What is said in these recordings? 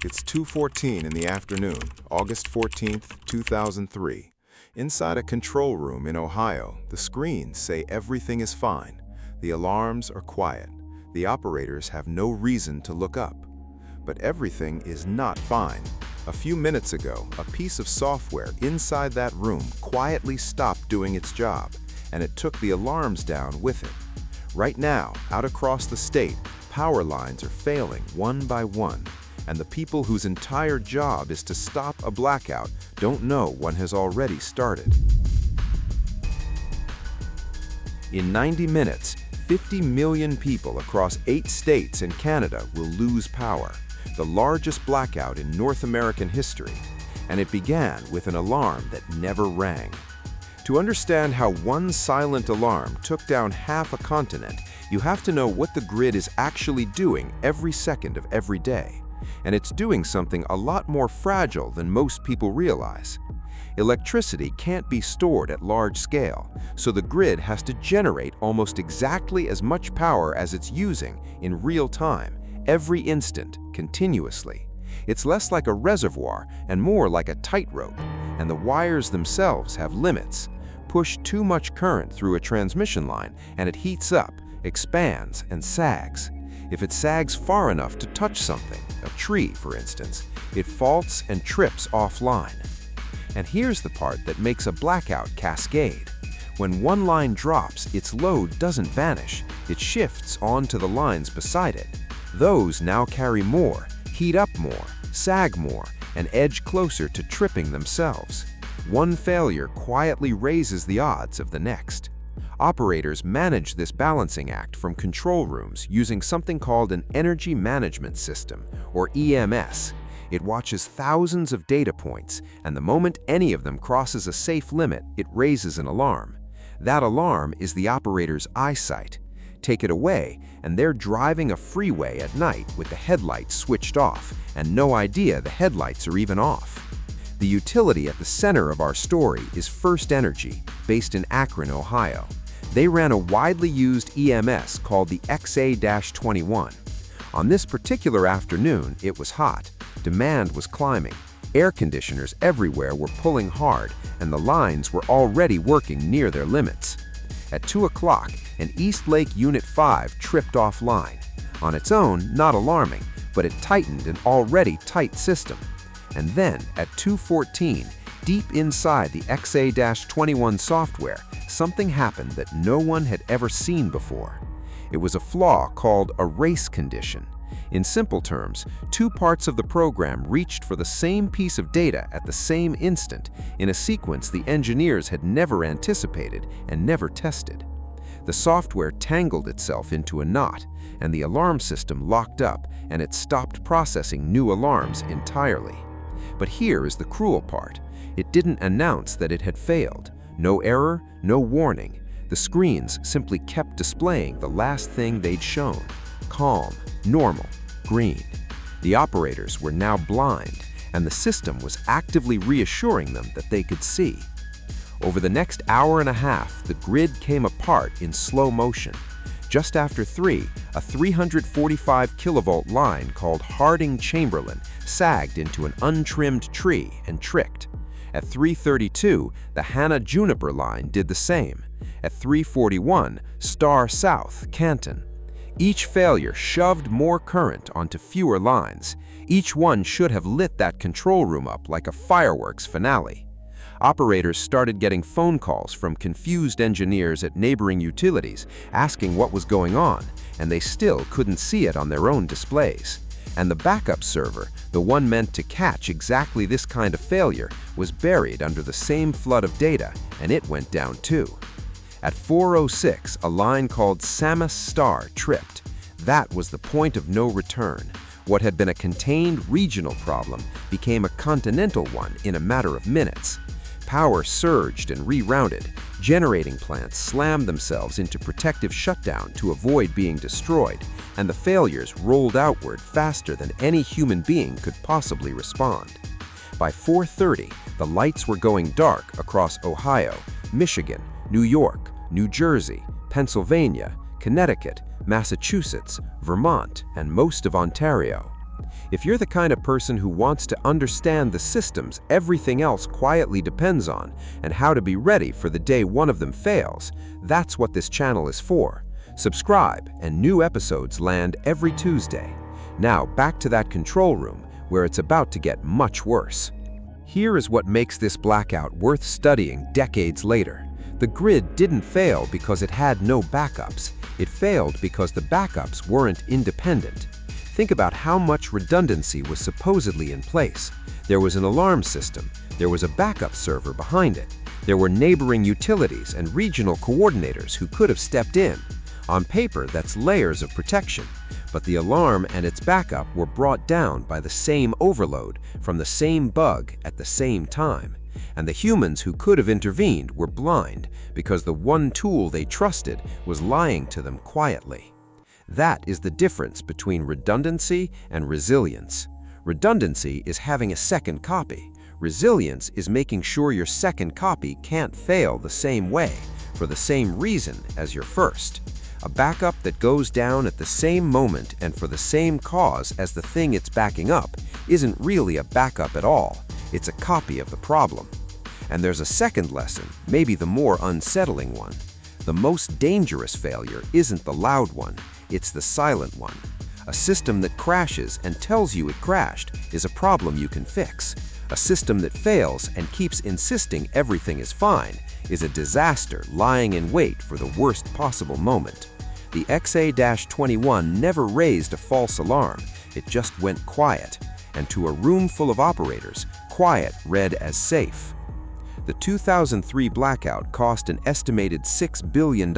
It's 2:14 in the afternoon, August 14th, 2003. Inside a control room in Ohio, the screens say everything is fine. The alarms are quiet. The operators have no reason to look up. But everything is not fine. A few minutes ago, a piece of software inside that room quietly stopped doing its job, and it took the alarms down with it. Right now, out across the state, power lines are failing one by one, and the people whose entire job is to stop a blackout don't know one has already started. In 90 minutes, 50 million people across 8 states and Canada will lose power, the largest blackout in North American history, and it began with an alarm that never rang. To understand how one silent alarm took down half a continent, you have to know what the grid is actually doing every second of every day. And it's doing something a lot more fragile than most people realize. Electricity can't be stored at large scale, so the grid has to generate almost exactly as much power as it's using in real time, every instant, continuously. It's less like a reservoir and more like a tightrope, and the wires themselves have limits. Push too much current through a transmission line and it heats up, expands, and sags. If it sags far enough to touch something, a tree for instance, it faults and trips offline. And here's the part that makes a blackout cascade. When one line drops, its load doesn't vanish, it shifts onto the lines beside it. Those now carry more, heat up more, sag more, and edge closer to tripping themselves. One failure quietly raises the odds of the next. Operators manage this balancing act from control rooms using something called an energy management system, or EMS. It watches thousands of data points, and the moment any of them crosses a safe limit, it raises an alarm. That alarm is the operator's eyesight. Take it away, and they're driving a freeway at night with the headlights switched off, and no idea the headlights are even off. The utility at the center of our story is First Energy, based in Akron, Ohio. They ran a widely used EMS called the XA-21. On this particular afternoon, it was hot. Demand was climbing. Air conditioners everywhere were pulling hard, and the lines were already working near their limits. At 2 o'clock, an East Lake Unit 5 tripped offline. On its own, not alarming, but it tightened an already tight system. And then, at 2:14, deep inside the XA-21 software, something happened that no one had ever seen before. It was a flaw called a race condition. In simple terms, 2 parts of the program reached for the same piece of data at the same instant in a sequence the engineers had never anticipated and never tested. The software tangled itself into a knot, and the alarm system locked up, and it stopped processing new alarms entirely. But here is the cruel part. It didn't announce that it had failed. No error, no warning. The screens simply kept displaying the last thing they'd shown. Calm, normal, green. The operators were now blind, and the system was actively reassuring them that they could see. Over the next hour and a half, the grid came apart in slow motion. Just after 3, a 345 kilovolt line called Harding-Chamberlain sagged into an untrimmed tree and tricked. At 3:32, the Hannah-Juniper line did the same. At 3:41, Star South, Canton. Each failure shoved more current onto fewer lines. Each one should have lit that control room up like a fireworks finale. Operators started getting phone calls from confused engineers at neighboring utilities asking what was going on, and they still couldn't see it on their own displays. And the backup server, the one meant to catch exactly this kind of failure, was buried under the same flood of data, and it went down too. At 4:06, a line called Samus Star tripped. That was the point of no return. What had been a contained regional problem became a continental one in a matter of minutes. Power surged and rerouted. Generating plants slammed themselves into protective shutdown to avoid being destroyed, and the failures rolled outward faster than any human being could possibly respond. By 4:30, the lights were going dark across Ohio, Michigan, New York, New Jersey, Pennsylvania, Connecticut, Massachusetts, Vermont, and most of Ontario. If you're the kind of person who wants to understand the systems everything else quietly depends on and how to be ready for the day one of them fails, that's what this channel is for. Subscribe, and new episodes land every Tuesday. Now back to that control room, where it's about to get much worse. Here is what makes this blackout worth studying decades later. The grid didn't fail because it had no backups. It failed because the backups weren't independent. Think about how much redundancy was supposedly in place. There was an alarm system. There was a backup server behind it. There were neighboring utilities and regional coordinators who could have stepped in. On paper, that's layers of protection. But the alarm and its backup were brought down by the same overload from the same bug at the same time. And the humans who could have intervened were blind because the one tool they trusted was lying to them quietly. That is the difference between redundancy and resilience. Redundancy is having a second copy. Resilience is making sure your second copy can't fail the same way, for the same reason as your first. A backup that goes down at the same moment and for the same cause as the thing it's backing up isn't really a backup at all. It's a copy of the problem. And there's a second lesson, maybe the more unsettling one. The most dangerous failure isn't the loud one, it's the silent one. A system that crashes and tells you it crashed is a problem you can fix. A system that fails and keeps insisting everything is fine is a disaster lying in wait for the worst possible moment. The XA-21 never raised a false alarm, it just went quiet. And to a room full of operators, quiet read as safe. The 2003 blackout cost an estimated $6 billion.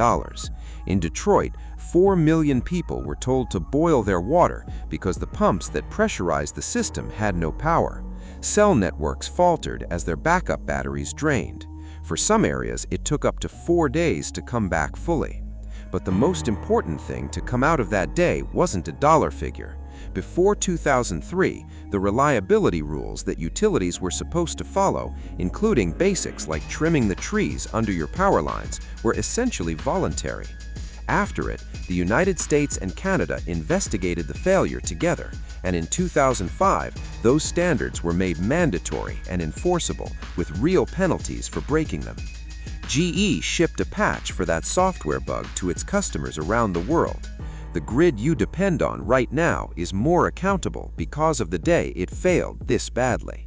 In Detroit, 4 million people were told to boil their water because the pumps that pressurized the system had no power. Cell networks faltered as their backup batteries drained. For some areas, it took up to 4 days to come back fully. But the most important thing to come out of that day wasn't a dollar figure. Before 2003, the reliability rules that utilities were supposed to follow, including basics like trimming the trees under your power lines, were essentially voluntary. After it, the United States and Canada investigated the failure together, and in 2005, those standards were made mandatory and enforceable with real penalties for breaking them. GE shipped a patch for that software bug to its customers around the world. The grid you depend on right now is more accountable because of the day it failed this badly.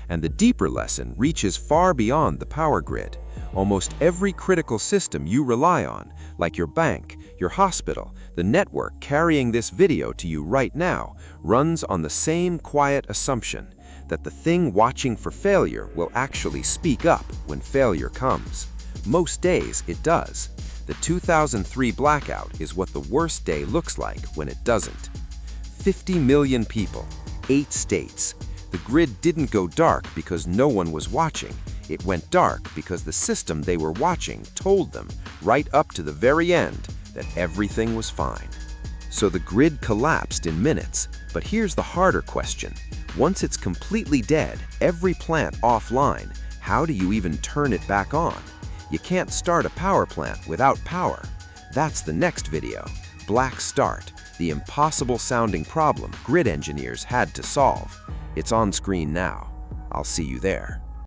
And the deeper lesson reaches far beyond the power grid. Almost every critical system you rely on, like your bank, your hospital, the network carrying this video to you right now, runs on the same quiet assumption that the thing watching for failure will actually speak up when failure comes. Most days it does. The 2003 blackout is what the worst day looks like when it doesn't. 50 million people, 8 states. The grid didn't go dark because no one was watching. It went dark because the system they were watching told them, right up to the very end, that everything was fine. So the grid collapsed in minutes. But here's the harder question. Once it's completely dead, every plant offline, how do you even turn it back on? You can't start a power plant without power. That's the next video, Black Start, the impossible-sounding problem grid engineers had to solve. It's on screen now. I'll see you there.